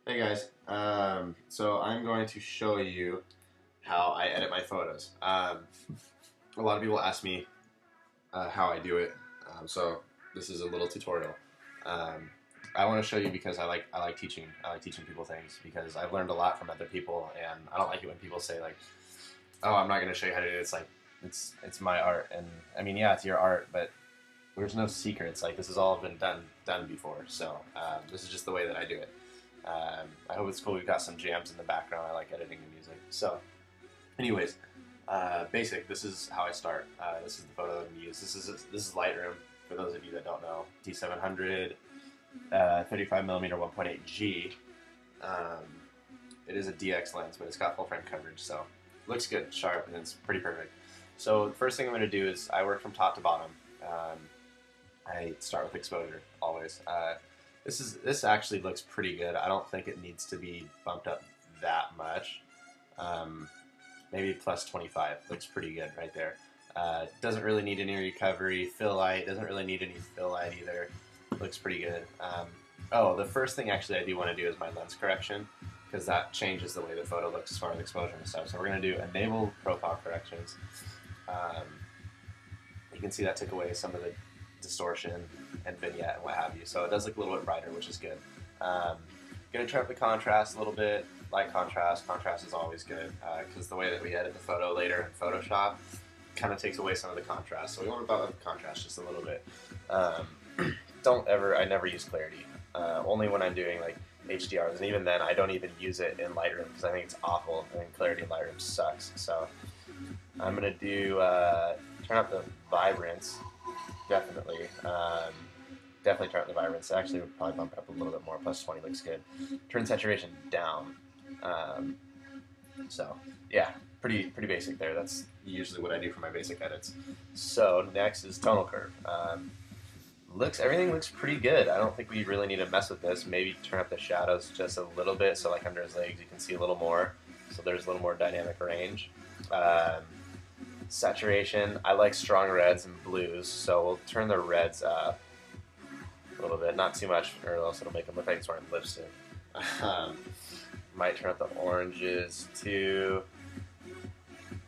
Hey guys, so I'm going to show you how I edit my photos. A lot of people ask me how I do it, so this is a little tutorial. Um, I want to show you because I like teaching. I like teaching people things because I've learned a lot from other people, and I don't like it when people say like, "Oh, I'm not going to show you how to do it." It's like it's my art, and I mean, yeah, it's your art, but there's no secrets. Like this has all been done before, so this is just the way that I do it. I hope it's cool. We've got some jams in the background. I like editing the music. So, anyways, basic. This is how I start. This is the photo that I'm gonna use. This is Lightroom. For those of you that don't know, D700, 35 millimeter 1.8 G. Um, it is a DX lens, but it's got full frame coverage, so looks good, sharp, and it's pretty perfect. So the first thing I'm going to do is I work from top to bottom. I start with exposure always. This actually looks pretty good. I don't think it needs to be bumped up that much. Um, Maybe plus 25 looks pretty good right there. Doesn't really need any recovery. Fill light doesn't really need any fill light either. Looks pretty good. Oh, the first thing actually I do want to do is my lens correction because that changes the way the photo looks as far as exposure and stuff. So we're going to do enable profile corrections. Um, you can see that took away some of the distortion and vignette and what have you. So it does look a little bit brighter, which is good. Going to turn up the contrast a little bit. Light contrast. Contrast is always good because the way that we edit the photo later in Photoshop kind of takes away some of the contrast. So we want to bump up the contrast just a little bit. I never use clarity. Only when I'm doing like HDRs, and even then I don't even use it in Lightroom because I think it's awful. I think clarity in Lightroom sucks. So I'm going to do turn up the vibrance, definitely. Definitely turn up the vibrance. Actually, would probably bump it up a little bit more. Plus 20 looks good. Turn saturation down. Um, so yeah, pretty basic there. That's usually what I do for my basic edits. So next is tonal curve. Everything looks pretty good. I don't think we really need to mess with this. Maybe turn up the shadows just a little bit, so like under his legs you can see a little more. So there's a little more dynamic range. Saturation, I like strong reds and blues, so we'll turn the reds up a little bit, not too much, or else it'll make him look like he's wearing lipstick. Um, might turn up the oranges too.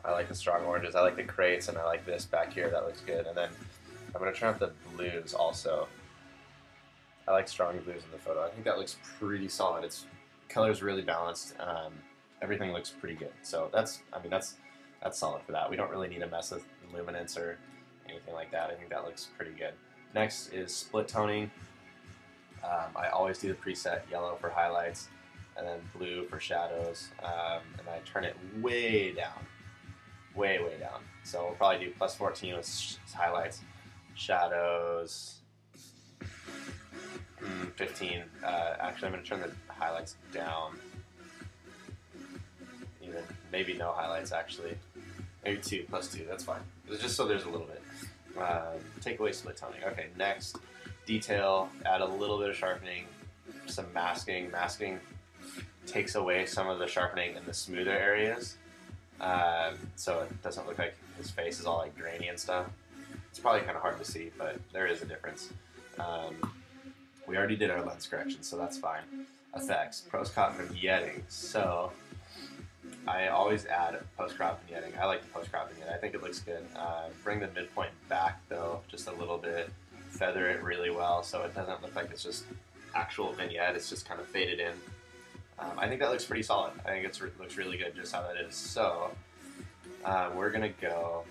I like the strong oranges. I like the crates, and I like this back here. That looks good. And then I'm going to turn up the blues also. I like strong blues in the photo. I think that looks pretty solid. Its color's really balanced. Everything looks pretty good. So that's solid for that. We don't really need to mess with luminance or anything like that. I think that looks pretty good. Next is split toning. I always do the preset yellow for highlights, and then blue for shadows, and I turn it way down, way down. So we'll probably do plus 14 with highlights, shadows, 15. Actually, I'm going to turn the highlights down. Even maybe no highlights actually. Maybe 2 plus 2. That's fine. It's just so there's a little bit. Take away split toning. Okay, next detail. Add a little bit of sharpening, some masking. Masking takes away some of the sharpening in the smoother areas, so it doesn't look like his face is all like grainy and stuff. It's probably kind of hard to see, but there is a difference. We already did our lens correction, so that's fine. Effects, post-crop vignetting. So I always add post-crop vignetting. I like the post-crop vignette. I think it looks good. Bring the midpoint back though, just a little bit. Feather it really well so it doesn't look like it's just actual vignette. It's just kind of faded in. I think that looks pretty solid. I think it looks really good just how that is. So we're gonna go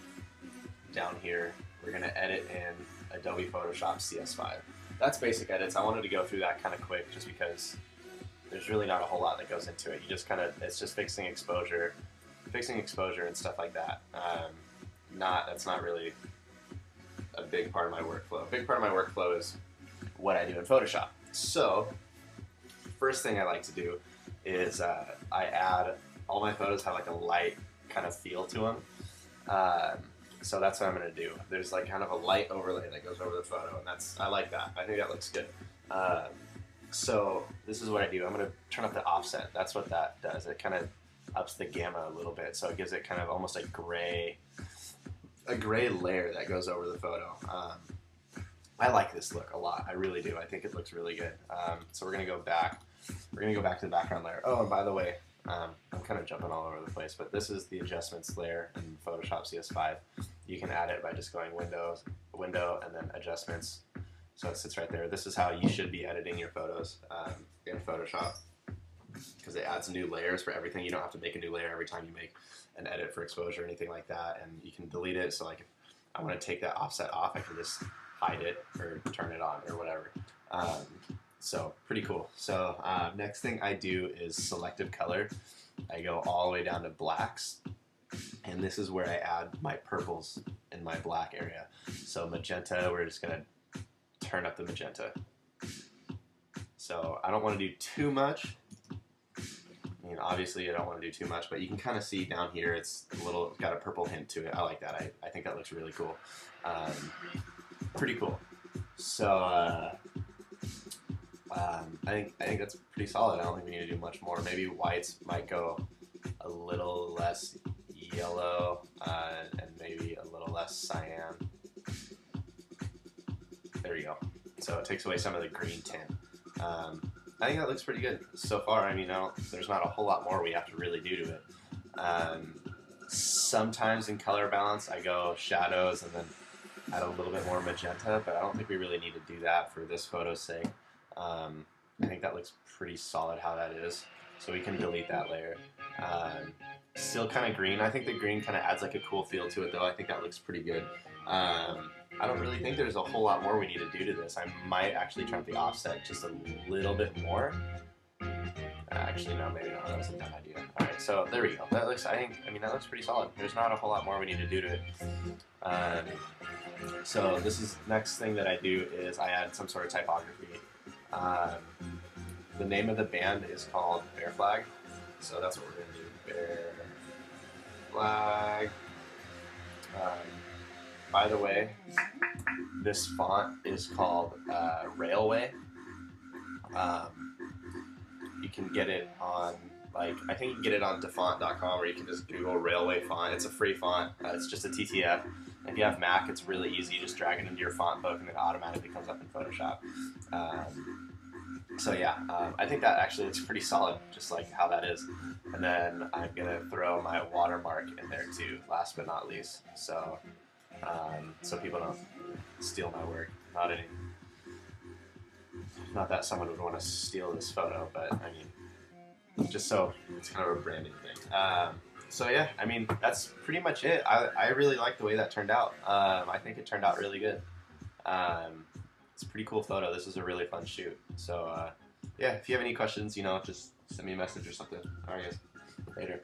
down here. We're gonna edit in Adobe Photoshop CS5. That's basic edits. I wanted to go through that kind of quick just because there's really not a whole lot that goes into it. You just it's just fixing exposure and stuff like that. That's not really a big part of my workflow. A big part of my workflow is what I do in Photoshop. So first thing I like to do is I add, all my photos have like a light kind of feel to them. So that's what I'm going to do. There's like kind of a light overlay that goes over the photo, and I like that. I think that looks good. So this is what I do. I'm going to turn up the offset. That's what that does. It kind of ups the gamma a little bit, so it gives it kind of almost a gray layer that goes over the photo. I like this look a lot. I really do. I think it looks really good. So we're going to go back. we're gonna go back to the background layer. Oh, and by the way, I'm kind of jumping all over the place, but this is the adjustments layer in Photoshop CS5. You can add it by just going window, and then adjustments. So it sits right there. This is how you should be editing your photos in Photoshop, because it adds new layers for everything. You don't have to make a new layer every time you make an edit for exposure or anything like that, and you can delete it. So like if I want to take that offset off, I can just hide it or turn it on or whatever. So pretty cool. So next thing I do is selective color. I go all the way down to blacks, and this is where I add my purples in my black area. So magenta, we're just gonna turn up the magenta. So I don't want to do too much. I mean, obviously I don't want to do too much, but you can kind of see down here it's got a purple hint to it. I like that. I think that looks really cool. Pretty cool. So I think that's pretty solid. I don't think we need to do much more. Maybe whites might go a little less yellow and maybe a little less cyan. There you go. So it takes away some of the green tint. I think that looks pretty good so far. I mean, there's not a whole lot more we have to really do to it. Sometimes in color balance, I go shadows and then add a little bit more magenta, but I don't think we really need to do that for this photo's sake. I think that looks pretty solid how that is. So we can delete that layer. Still kind of green. I think the green kind of adds like a cool feel to it though. I think that looks pretty good. I don't really think there's a whole lot more we need to do to this. I might actually turn up the offset just a little bit more. Actually, no, maybe not. That was a dumb idea. All right, so there we go. That looks, I mean, that looks pretty solid. There's not a whole lot more we need to do to it. So this is next thing that I do is I add some sort of typography. The name of the band is called Bear Flag, so that's what we're gonna do. Bear Flag. By the way, this font is called Railway. You can get it on, I think you can get it on defont.com, or you can just Google Railway font. It's a free font. It's just a TTF. If you have Mac, it's really easy. You just drag it into your font book, and it automatically comes up in Photoshop. So yeah, I think that actually looks pretty solid, just like how that is. And then I'm gonna throw my watermark in there too, last but not least. So so people don't steal my work. Not that someone would want to steal this photo, but I mean, just so it's kind of a branding thing. So yeah, I mean, that's pretty much it. I really like the way that turned out. I think it turned out really good. It's a pretty cool photo. This is a really fun shoot. So yeah, if you have any questions, just send me a message or something. All right, guys. Later.